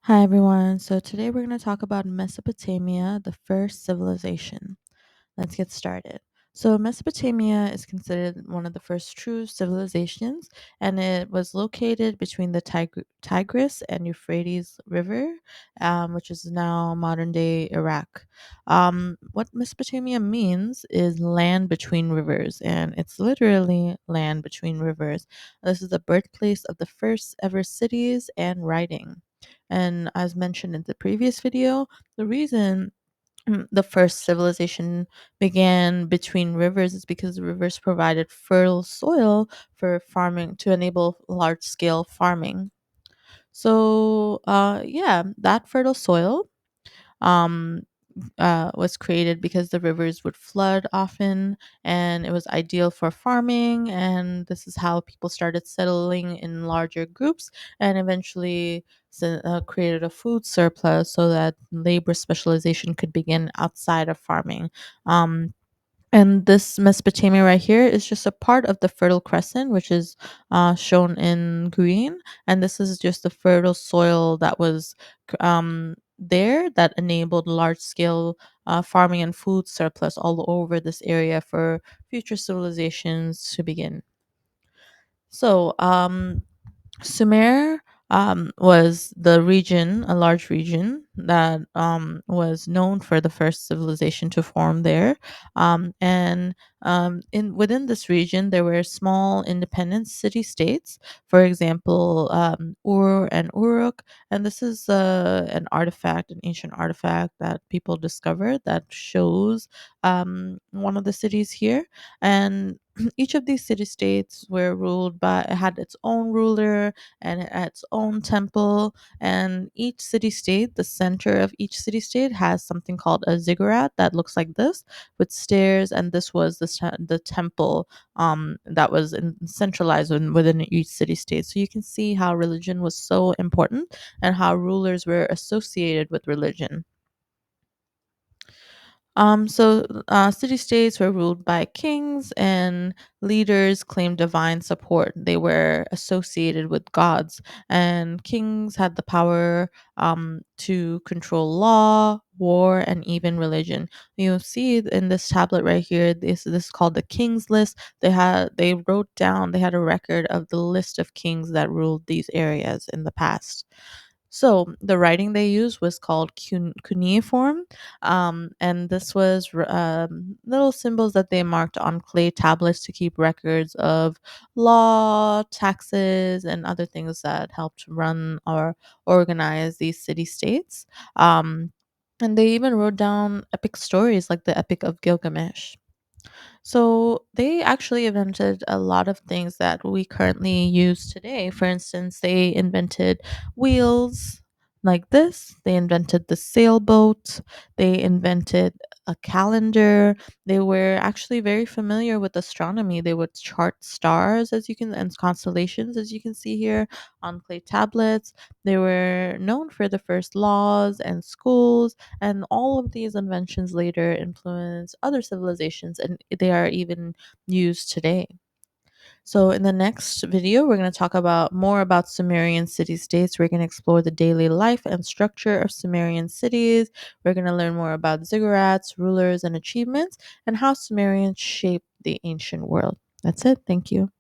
Hi everyone. So today we're going to talk about Mesopotamia, the first civilization. Let's get started. So Mesopotamia is considered one of the first true civilizations, and it was located between the Tigris and Euphrates River, which is now modern day Iraq. What Mesopotamia means is land between rivers, and it's literally land between rivers. This is the birthplace of the first ever cities and writing. And as mentioned in the previous video, the reason the first civilization began between rivers is because the rivers provided fertile soil for farming to enable large scale farming. So, yeah, that fertile soil um, was created because the rivers would flood often, and it was ideal for farming. And this is how people started settling in larger groups, and eventually created a food surplus so that labor specialization could begin outside of farming. Um, and this Mesopotamia right here is just a part of the Fertile Crescent, which is shown in green. And this is just the fertile soil that was there that enabled large scale farming and food surplus all over this area for future civilizations to begin. So, Sumer was the region, a large region that was known for the first civilization to form there. And in within this region, there were small independent city states. For example, Ur and Uruk, and this is an artifact, an ancient artifact that people discovered that shows one of the cities here. And each of these city states were ruled by had its own ruler and it had its own temple. And each city state, the center of each city state, has something called a ziggurat that looks like this with stairs. And this was the temple that was centralized within each city state. So you can see how religion was so important and how rulers were associated with religion. City states were ruled by kings, and leaders claimed divine support. They were associated with gods, and kings had the power to control law, war, and even religion. You'll see in this tablet right here. This is called the King's List. They wrote down. They had a record of the list of kings that ruled these areas in the past. So the writing they used was called cuneiform, and this was little symbols that they marked on clay tablets to keep records of law, taxes, and other things that helped run or organize these city states. Um, and they even wrote down epic stories like the Epic of Gilgamesh. So they actually invented a lot of things that we currently use today. For instance, they invented wheels like this. They invented the sailboat. They invented a calendar. They were actually very familiar with astronomy. They would chart stars and constellations as you can see here on clay tablets. They were known for the first laws and schools, and all of these inventions later influenced other civilizations, and they are even used today. So, in the next video, we're going to talk about more about Sumerian city states. We're going to explore the daily life and structure of Sumerian cities. We're going to learn more about ziggurats, rulers, and achievements, and how Sumerians shaped the ancient world. That's it. Thank you.